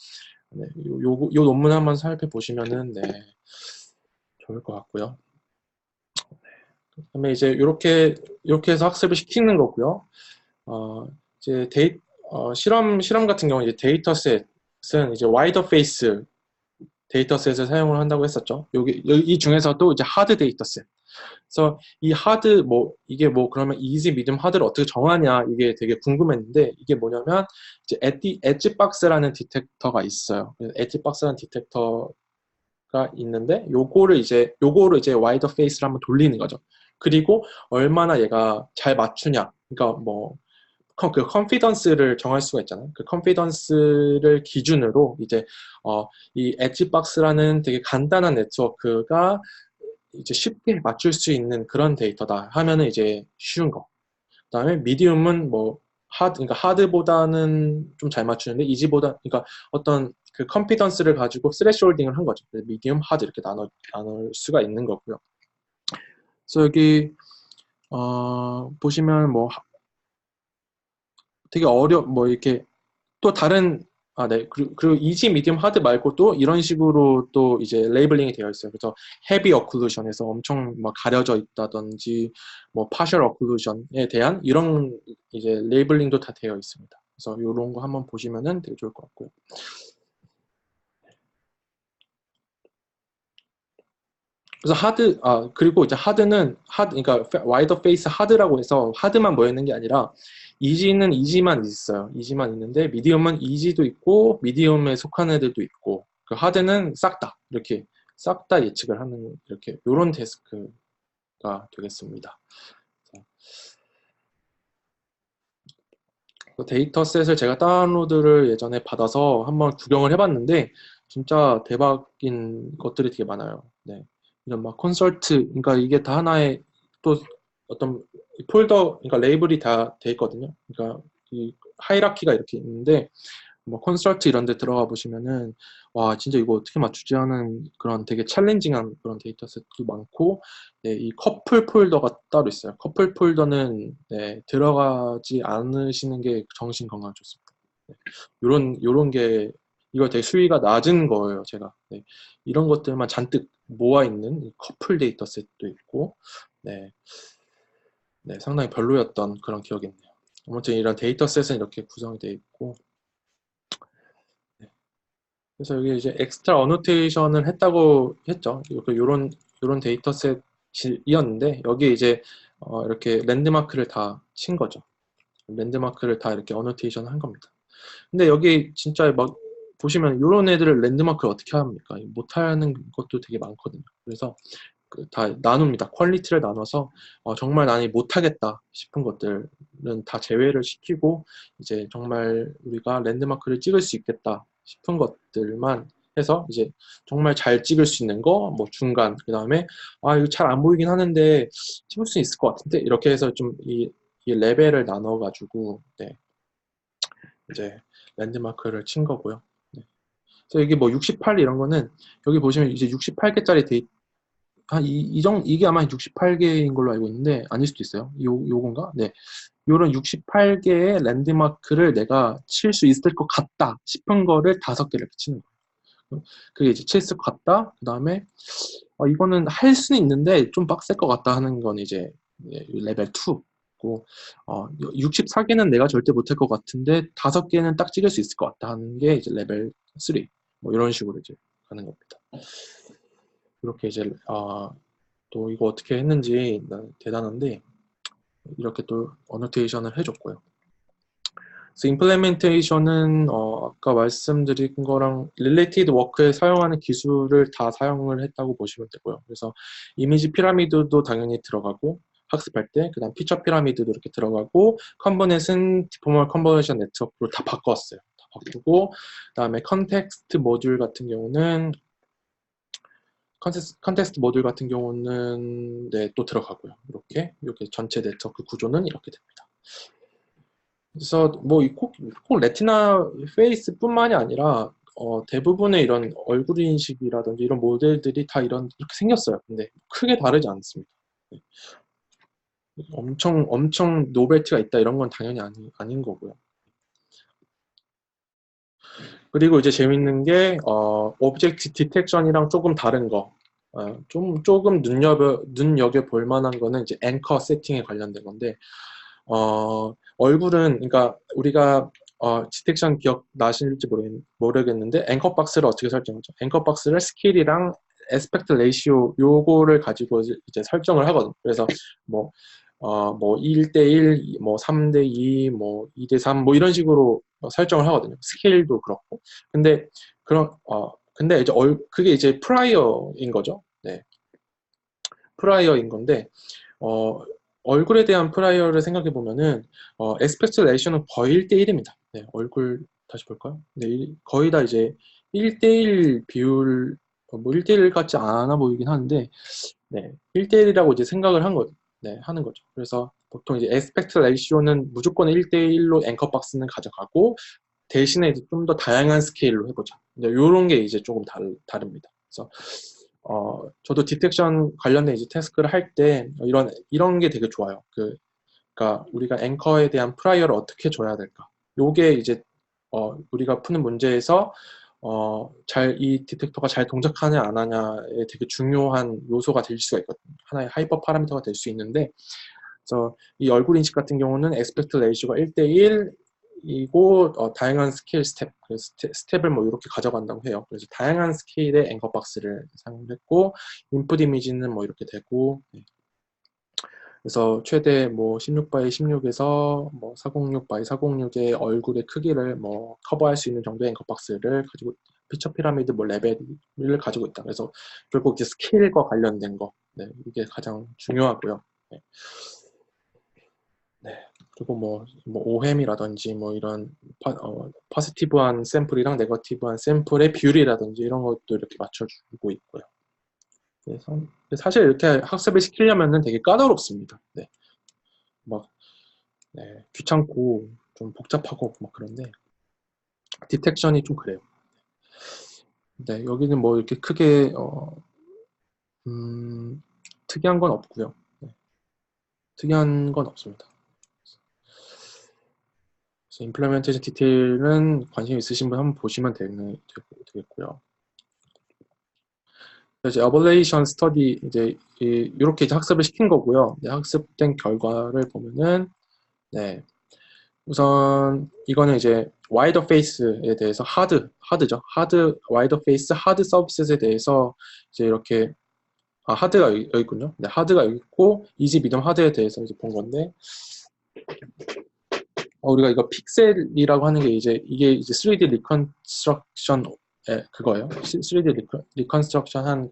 네, 요 논문 한번 살펴보시면은 네, 좋을 것 같고요. 그다음에 이제 이렇게 해서 학습을 시키는 거고요. 이제 실험 같은 경우 이제 데이터셋은 이제 와이더 페이스 데이터셋을 사용을 한다고 했었죠. 이 중에서도 이제 하드 데이터셋. 그래서 이 이게 그러면 이지, 미디움, 하드를 어떻게 정하냐, 이게 되게 궁금했는데, 이게 뭐냐면, 이제 엣지박스라는 디텍터가 있어요. 엣지박스라는 디텍터가 있는데, 요거를 이제 와이더 페이스를 한번 돌리는 거죠. 그리고 얼마나 얘가 잘 맞추냐. 그러니까 그 컨피던스를 정할 수가 있잖아요. 그 컨피던스를 기준으로 이제 이 엣지박스라는 되게 간단한 네트워크가 이제 쉽게 맞출 수 있는 그런 데이터다 하면은 이제 쉬운 거. 그다음에 미디움은 그러니까 하드보다는 좀 잘 맞추는데 그러니까 어떤 그 컨피던스를 가지고 스레시홀딩을 한 거죠. 미디움, 하드 이렇게 나눌 수가 있는 거고요. 그래서 여기 보시면 되게 이렇게 또 다른 네. 그리고 이지, 미디움, 하드 말고 또 이런 식으로 또 이제 레이블링이 되어 있어요. 그래서 헤비 어클루션에서 엄청 가려져 있다든지 파셜 어클루션에 대한 이런 이제 레이블링도 다 되어 있습니다. 그래서 이런 거 한번 보시면은 되게 좋을 것 같고요. 그래서 그리고 이제 그러니까 와이더 페이스 하드라고 해서 하드만 모여 있는 게 아니라 이지는 이지만 있어요. 이지만 있는데 미디움은 이지도 있고 미디움에 속한 애들도 있고 그 하드는 이렇게 싹 다 예측을 하는 이렇게 요런 데스크가 되겠습니다. 그 데이터셋을 제가 다운로드를 예전에 받아서 한번 구경을 해봤는데 진짜 대박인 것들이 되게 많아요. 네. 이런 컨설트, 그러니까 이게 다 하나의 또 어떤 그러니까 레이블이 다 돼 있거든요. 그러니까 이 하이라키가 이렇게 있는데 컨설트 이런 데 들어가 보시면은 와 진짜 이거 어떻게 맞추지 하는 그런 되게 챌린징한 그런 데이터셋도 많고 네, 이 커플 폴더가 따로 있어요. 커플 폴더는 네, 들어가지 않으시는 게 정신 건강 좋습니다. 네, 요런 게 이거 되게 수위가 낮은 거예요, 제가. 네, 이런 것들만 잔뜩 모아 있는 커플 데이터셋도 있고 네, 상당히 별로였던 그런 기억이 있네요. 아무튼 이런 데이터셋은 이렇게 구성이 되어 있고 그래서 여기 이제 엑스트라 어노테이션을 했다고 했죠. 요런 데이터셋이었는데 여기에 이제 이렇게 랜드마크를 다 친 거죠. 랜드마크를 다 이렇게 어노테이션 한 겁니다. 근데 여기 진짜 보시면 이런 애들을 랜드마크를 어떻게 합니까? 못하는 것도 되게 많거든요. 그래서 다 나눕니다. 퀄리티를 나눠서 정말 나는 못하겠다 싶은 것들은 다 제외를 시키고 이제 정말 우리가 랜드마크를 찍을 수 있겠다 싶은 것들만 해서 이제 정말 잘 찍을 수 있는 거, 뭐 중간, 그 다음에 이거 잘 안 보이긴 하는데 찍을 수 있을 것 같은데 이렇게 해서 좀 이 레벨을 나눠가지고 네, 이제 랜드마크를 친 거고요. 네. 그래서 여기 뭐 68 이런 거는 여기 보시면 이제 68개짜리 이게 아마 68개인 걸로 알고 있는데 아닐 수도 있어요. 요건가? 네. 요런 68개의 랜드마크를 내가 칠 수 있을 것 같다 싶은 거를 5개를 이렇게 치는 거예요. 그게 이제 칠 수 같다. 그 다음에 이거는 할 수는 있는데 좀 빡셀 것 같다 하는 건 이제 레벨 2고 64개는 내가 절대 못할 것 같은데 5개는 딱 찍을 수 있을 것 같다 하는 게 이제 레벨 3. 뭐 이런 식으로 이제 가는 겁니다. 이렇게 이제 또 이거 어떻게 했는지 대단한데 이렇게 또 어노테이션을 해줬고요. 그래서 임플레멘테이션은 아까 말씀드린 거랑 릴레이티드 워크에 사용하는 기술을 다 사용을 했다고 보시면 되고요. 그래서 이미지 피라미드도 당연히 들어가고 학습할 때 그다음 피처 피라미드도 이렇게 들어가고 컴포넷은 디포멀 컨버전 네트워크로 다 바꿨어요. 다 바꾸고 그다음에 컨텍스트 모듈 같은 경우는 컨텍스트 모듈 같은 경우는 네, 또 들어가고요. 이렇게 전체 네트워크 구조는 이렇게 됩니다. 그래서 뭐 꼭 레티나 페이스뿐만이 아니라 대부분의 이런 얼굴 인식이라든지 이런 모델들이 다 이렇게 생겼어요. 근데 크게 다르지 않습니다. 네. 엄청 노벨티가 있다 이런 건 당연히 아닌 거고요. 그리고 이제 재밌는 게 오브젝트 디텍션이랑 조금 다른 거, 조금 눈여겨볼 만한 거는 이제 앵커 세팅에 관련된 건데 얼굴은 그러니까 우리가 디텍션 기억 나실지 모르겠는데 앵커 박스를 어떻게 설정하죠? 앵커 박스를 스케일이랑 에스펙트 레이시오 요거를 가지고 이제 설정을 하거든요. 그래서 뭐 1대1, 뭐 3대2, 뭐 2대3 뭐 이런 식으로 설정을 하거든요. 스케일도 그렇고. 근데 근데 이제 그게 이제 프라이어인 거죠. 네. 프라이어인 건데 얼굴에 대한 프라이어를 생각해 보면은 에스펙트 레이쇼는 거의 1대1입니다. 네, 얼굴 다시 볼까요? 네, 거의 다 이제 1대1 비율 뭐 1대1 같지 않아 보이긴 하는데 네, 1대1이라고 이제 생각을 하는 거죠. 그래서 보통 이제 에스펙트 레이쇼는 무조건 1대1로 앵커 박스는 가져가고 대신에 좀 더 다양한 스케일로 해보자. 이런 게 이제 조금 다릅니다. 그래서 저도 디텍션 관련된 이제 태스크를 할 때 이런 게 되게 좋아요. 그러니까 우리가 앵커에 대한 프라이어를 어떻게 줘야 될까? 요게 이제 우리가 푸는 문제에서 이 디텍터가 잘 동작하냐 안 하냐에 되게 중요한 요소가 될 수가 있거든요. 하나의 하이퍼 파라미터가 될 수 있는데 그래서 이 얼굴 인식 같은 경우는 에스펙트 레이쇼가 1대1 이고 다양한 스케일 스텝을 뭐 이렇게 가져간다고 해요. 그래서 다양한 스케일의 앵커 박스를 사용했고 인풋 이미지는 뭐 이렇게 되고 그래서 최대 뭐 16x 16에서 뭐 406x 406의 얼굴의 크기를 뭐 커버할 수 있는 정도의 앵커 박스를 가지고 피처 피라미드 뭐 레벨을 가지고 있다. 그래서 결국 이제 스케일과 관련된 거 이게 가장 중요하고요. 네. 그리고 뭐 오햄이라든지 뭐 이런 포지티브한 샘플이랑 네거티브한 샘플의 비율이라든지 이런 것도 이렇게 맞춰주고 있고요. 그래서 사실 이렇게 학습을 시키려면 되게 까다롭습니다. 네. 귀찮고 좀 복잡하고 막 그런데 디텍션이 좀 그래요. 네, 여기는 뭐 이렇게 크게 특이한 건 없고요. 네. 특이한 건 없습니다. 임플레멘테이션 디테일은 관심 있으신 분 한번 보시면 되겠고요. 이제 어벌레이션 스터디 이제 이렇게 이제 학습을 시킨 거고요. 네, 학습된 결과를 보면은 네, 우선 이거는 이제 와이더 페이스에 대해서 하드죠. 와이더 페이스 하드 서비스에 대해서 이제 이렇게 하드가 여기 있군요. 네, 하드가 여기 있고 이지 미디엄 하드에 대해서 이제 본 건데 우리가 이거 픽셀이라고 하는 게 이게 이제 3D 리컨스트럭션 그거예요. 3D 리컨스트럭션 한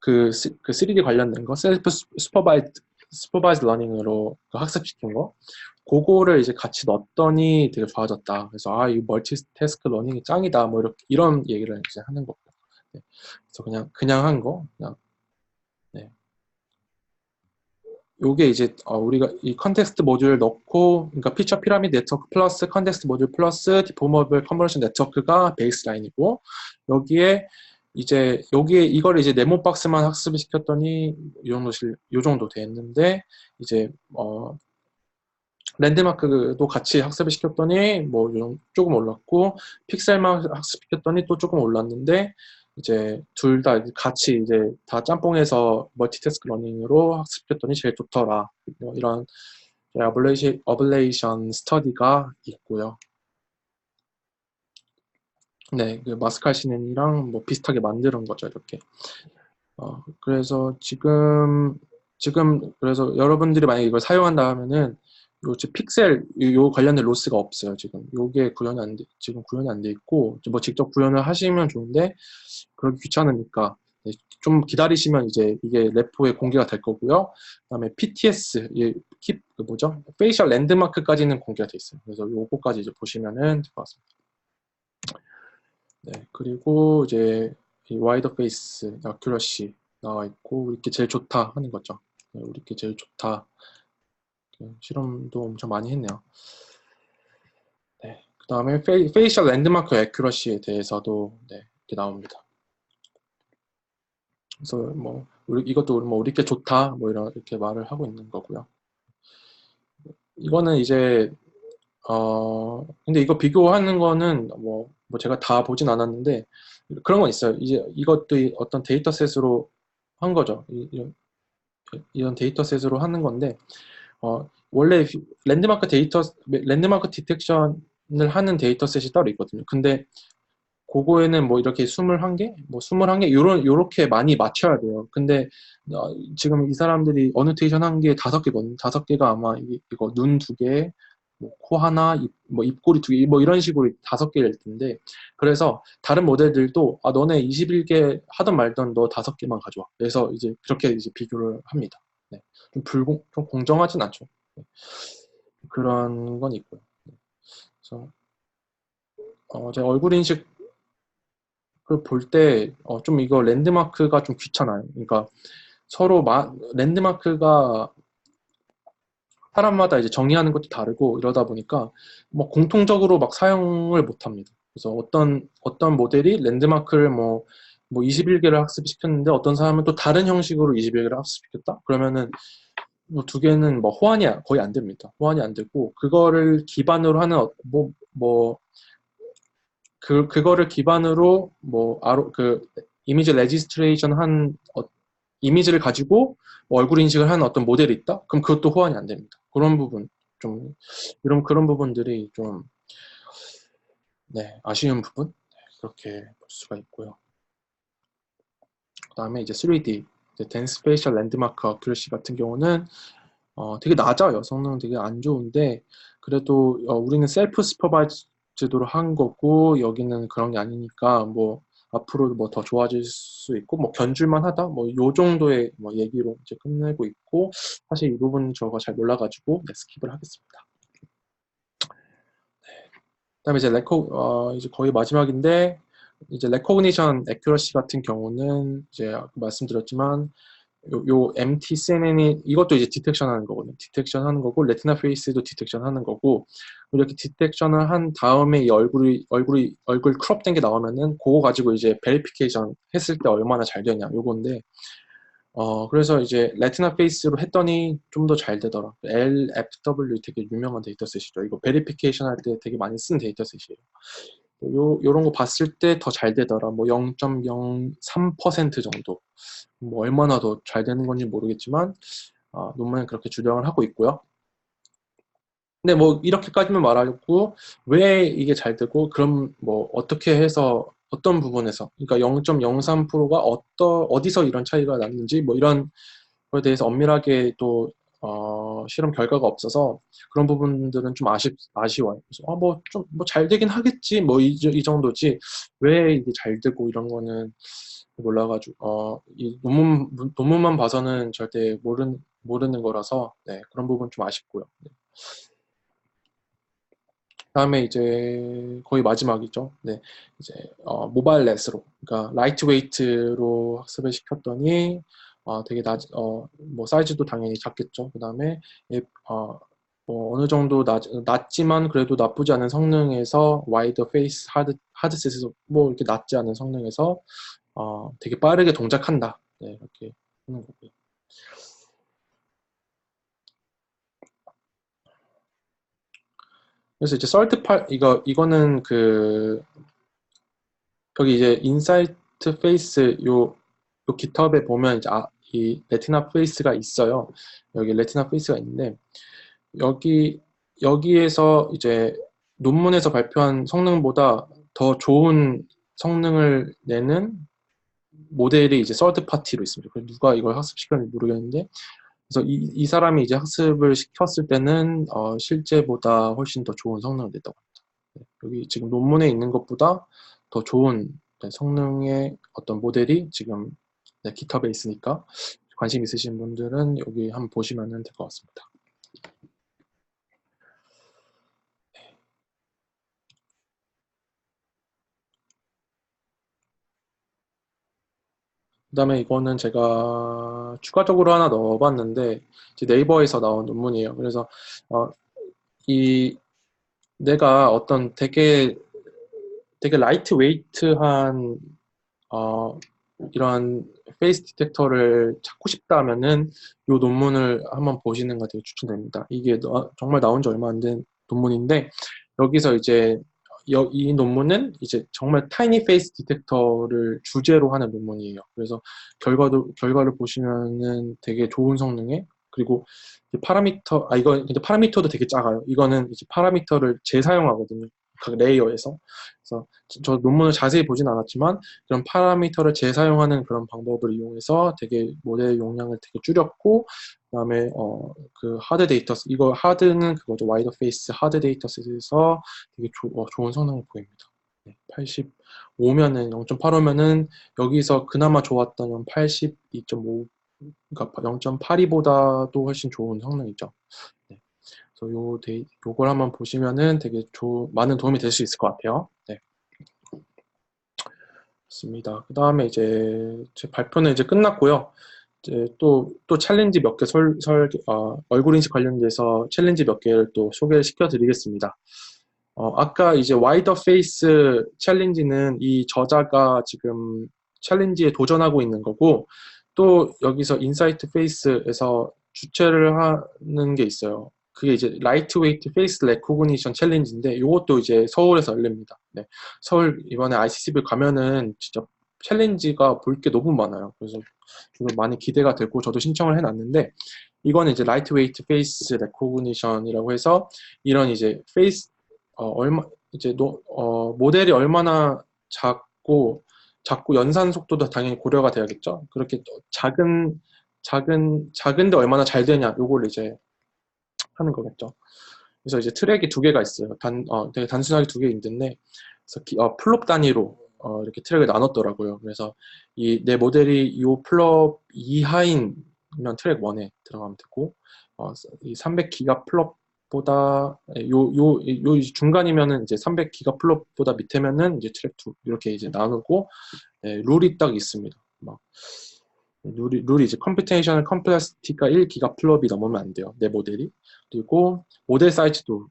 그 3D 관련된 거, 셀프 슈퍼바이즈 러닝으로 학습시킨 거, 그거를 이제 같이 넣었더니 되게 좋아졌다. 그래서 이 멀티태스크 러닝이 짱이다. 뭐 이런 얘기를 이제 하는 거고. 네. 그래서 그냥 한 거, 그냥. 네. 요게 이제 우리가 이 컨텍스트 모듈을 넣고, 그러니까 피처 피라미드 네트워크 플러스 컨텍스트 모듈 플러스 디포머블 컨버전 네트워크가 베이스라인이고, 여기에 이거를 이제 네모 박스만 학습을 시켰더니 요 정도 됐는데, 이제 랜드마크도 같이 학습을 시켰더니 뭐 조금 올랐고, 픽셀만 학습시켰더니 또 조금 올랐는데, 이제 둘 다 같이 이제 다 짬뽕해서 멀티태스크 러닝으로 학습시켰더니 제일 좋더라. 뭐 이런 어블레이션 스터디가 있고요. 네, 그 마스칼시넨이랑 뭐 비슷하게 만드는 거죠, 이렇게. 그래서 그래서 여러분들이 만약에 이걸 사용한다 하면은 픽셀 관련된 로스가 없어요. 지금 요게 지금 구현이 안 돼 있고, 뭐 직접 구현을 하시면 좋은데 그러기 귀찮으니까 좀 기다리시면 이제 이게 레포에 공개가 될 거고요. 그다음에 PTS 뭐죠? 페이셜 랜드마크까지는 공개가 돼 있어요. 그래서 요거까지 이제 보시면은 될 것 같습니다. 네, 그리고 이제 이 와이더 페이스 어큐러시 나와 있고, 우리께 제일 좋다 하는 거죠. 네, 우리께 제일 좋다. 실험도 엄청 많이 했네요. 네, 그 다음에 페이셜 랜드마크 어큐러시에 대해서도 네, 이렇게 나옵니다. 그래서 뭐 이것도 뭐 우리께 좋다 뭐 이렇게 말을 하고 있는 거고요. 이거는 이제 근데 이거 비교하는 거는 뭐 제가 다 보진 않았는데 그런 건 있어요. 이제 이것도 어떤 데이터셋으로 한 거죠. 이런 데이터셋으로 하는 건데 원래 랜드마크 디텍션을 하는 데이터셋이 따로 있거든요. 근데 그거에는 뭐 이렇게 21개, 뭐 21개 요렇게 많이 맞춰야 돼요. 근데 지금 이 사람들이 어노테이션 한 게 5개거든요. 5개가 아마 이거 눈 2개, 뭐 코 하나, 뭐 입꼬리 2개, 뭐 이런 식으로 5개일 텐데, 그래서 다른 모델들도 너네 21개 하던 말던 너 5개만 가져와. 그래서 이제 그렇게 이제 비교를 합니다. 네. 좀 공정하진 않죠. 네. 그런 건 있고요. 그래서 제가 얼굴 인식 볼 때 좀 이거 랜드마크가 좀 귀찮아요. 그러니까 서로 랜드마크가 사람마다 이제 정의하는 것도 다르고 이러다 보니까 뭐 공통적으로 막 사용을 못 합니다. 그래서 어떤 모델이 랜드마크를 뭐 21개를 학습시켰는데 어떤 사람은 또 다른 형식으로 21개를 학습시켰다? 그러면은 뭐 2개는 뭐 호환이 거의 안 됩니다. 호환이 안 되고 그거를 기반으로 하는 그거를 기반으로 이미지 레지스트레이션 이미지를 가지고 얼굴 인식을 하는 어떤 모델이 있다? 그럼 그것도 호환이 안 됩니다. 그런 그런 부분들이 좀, 네, 아쉬운 부분? 네, 그렇게 볼 수가 있고요. 그 다음에 이제 3D, 댄스 스페이셜 랜드마크 어큐러시 같은 경우는 되게 낮아요. 성능은 되게 안 좋은데, 그래도 우리는 셀프 슈퍼바이즈드로 한 거고, 여기는 그런 게 아니니까, 뭐, 앞으로 뭐 더 좋아질 수 있고, 뭐 견줄만 하다, 뭐 요 정도의 뭐 얘기로 이제 끝내고 있고, 사실 이 부분 저가 잘 몰라가지고, 네, 스킵을 하겠습니다. 그다음에 이제 거의 마지막인데, 이제 레코그니션 애큐러시 같은 경우는 이제 말씀드렸지만, 요 MT-CNN이 이것도 이제 디텍션 하는 거거든요. 디텍션 하는 거고, 레티나 페이스도 디텍션 하는 거고, 이렇게 디텍션을 한 다음에 이 얼굴 크롭 된 게 나오면은 그거 가지고 이제 베리피케이션 했을 때 얼마나 잘 되냐 요건데, 그래서 이제 레티나 페이스로 했더니 좀 더 잘 되더라. LFW 되게 유명한 데이터셋이죠. 이거 베리피케이션 할 때 되게 많이 쓴 데이터셋이에요. 요런 거 봤을 때 더 잘 되더라. 뭐 0.03% 정도. 뭐 얼마나 더 잘 되는 건지 모르겠지만 논문에 그렇게 주장을 하고 있고요. 근데 뭐 이렇게까지만 말하고 왜 이게 잘 되고 그럼 뭐 어떻게 해서 어떤 부분에서 그러니까 0.03%가 어디서 이런 차이가 났는지 뭐 이런 거에 대해서 엄밀하게 또 실험 결과가 없어서 그런 부분들은 좀 아쉬워요. 그래서 뭐 잘 되긴 하겠지, 뭐 이 정도지 왜 이게 잘 되고 이런 거는 몰라가지고 이 논문만 봐서는 절대 모르는 거라서 네, 그런 부분 좀 아쉽고요. 네. 다음에 이제 거의 마지막이죠. 네, 이제 모바일 넷으로, 그러니까 라이트 웨이트로 학습을 시켰더니 되게 뭐 사이즈도 당연히 작겠죠. 그다음에 예, 뭐 어느 정도 낮지만 그래도 나쁘지 않은 성능에서 와이드 페이스 하드셋에서 뭐 이렇게 낮지 않은 성능에서 되게 빠르게 동작한다. 네, 이렇게 하는 거고요. 그래서 이제 이거는 여기 이제 인사이트 페이스 요 깃허브에 보면 이제 이 레티나 페이스가 있어요. 여기 레티나 페이스가 있는데 여기 여기에서 이제 논문에서 발표한 성능보다 더 좋은 성능을 내는 모델이 이제 서드 파티로 있습니다. 누가 이걸 학습시켰는지 모르겠는데 그래서 이 사람이 이제 학습을 시켰을 때는 실제보다 훨씬 더 좋은 성능을 냈다고 합니다. 네, 여기 지금 논문에 있는 것보다 더 좋은 네, 성능의 어떤 모델이 지금 네, 깃허브에 있으니까 관심 있으신 분들은 여기 한번 보시면 될 것 같습니다. 그 다음에 이거는 제가 추가적으로 하나 넣어봤는데 이제 네이버에서 나온 논문이에요. 그래서 어, 이 내가 어떤 되게 라이트 웨이트한 이런 페이스 디텍터를 찾고 싶다면은 이 논문을 한번 보시는 거 되게 추천드립니다. 이게 정말 나온 지 얼마 안 된 논문인데 여기서 이제 이 논문은 이제 정말 타이니 페이스 디텍터를 주제로 하는 논문이에요. 그래서 결과를 보시면은 되게 좋은 성능에 그리고 이거 근데 파라미터도 되게 작아요. 이거는 이제 파라미터를 재사용하거든요. 각 레이어에서. 그래서 저 논문을 자세히 보진 않았지만 그런 파라미터를 재사용하는 그런 방법을 이용해서 되게 모델 용량을 되게 줄였고 그다음에 그 하드 데이터 이거 하드는 그거죠. 와이드 페이스 하드 데이터셋에서 되게 좋은 성능을 보입니다. 네, 85면은 0.85면은 여기서 그나마 좋았던 82.5 그러니까 0.82보다도 훨씬 좋은 성능이죠. 네. 그래서 요걸 한번 보시면은 되게 많은 도움이 될 수 있을 것 같아요. 네. 좋습니다. 그 다음에 이제 제 발표는 이제 끝났고요. 이제 또 챌린지 몇 개 얼굴 인식 관련돼서 챌린지 몇 개를 또 소개를 시켜드리겠습니다. 아까 이제 와이더 페이스 챌린지는 이 저자가 지금 챌린지에 도전하고 있는 거고, 또 여기서 인사이트 페이스에서 주최를 하는 게 있어요. 그게 이제 라이트 웨이트 페이스 레코그니션 챌린지인데 이것도 이제 서울에서 열립니다. 네. 서울 이번에 ICCB 가면은 진짜 챌린지가 볼 게 너무 많아요. 그래서 저도 많이 기대가 되고 저도 신청을 해놨는데 이거는 이제 라이트 웨이트 페이스 레코그니션이라고 해서 이런 이제 페이스 이제 모델이 얼마나 작고 연산 속도도 당연히 고려가 돼야겠죠. 그렇게 작은데 얼마나 잘 되냐 요걸 이제 하는 거겠죠. 그래서 이제 트랙이 두 개가 있어요. 되게 단순하게 두 개 있는데 그래서 플롭 단위로 이렇게 트랙을 나눴더라고요. 그래서 내 모델이 이 플롭 이하인 트랙 1에 들어가면 되고 이 300기가 플롭보다 요 중간이면은 이제 300기가 플롭보다 밑에면은 이제 트랙 2 이렇게 이제 나누고 룰이 딱 있습니다. 막 룰이 이제 컴퓨테이셔널 컴플렉시티가 1기가 플롭이 넘으면 안 돼요. 내 모델이. 그리고 모델 사이즈도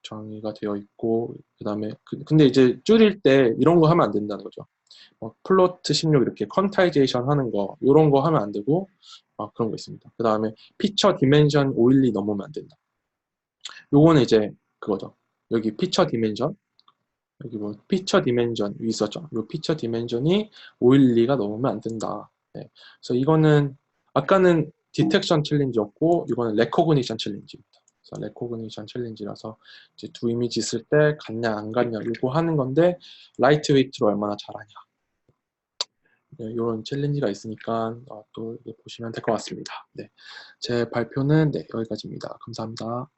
정의가 되어 있고 그다음에 근데 이제 줄일 때 이런 거 하면 안 된다는 거죠. 플로트 16 이렇게 퀀타이제이션 하는 거 이런 거 하면 안 되고 그런 거 있습니다. 그다음에 피처 디멘션 512 넘으면 안 된다. 요거는 이제 그거죠. 여기 피처 디멘션 여기 뭐 피처 디멘전 있었죠. 요 피처 디멘전이 512가 넘으면 안 된다. 네. 그래서 이거는 아까는 디텍션 챌린지였고 이거는 레코그니션 챌린지입니다. 그래서 레코그니션 챌린지라서 이제 두 이미지 있을 때 같냐 안 같냐 이거 하는 건데 라이트 웨이트로 얼마나 잘하냐. 네, 이런 챌린지가 있으니까 또 보시면 될 것 같습니다. 네, 제 발표는 네, 여기까지입니다. 감사합니다.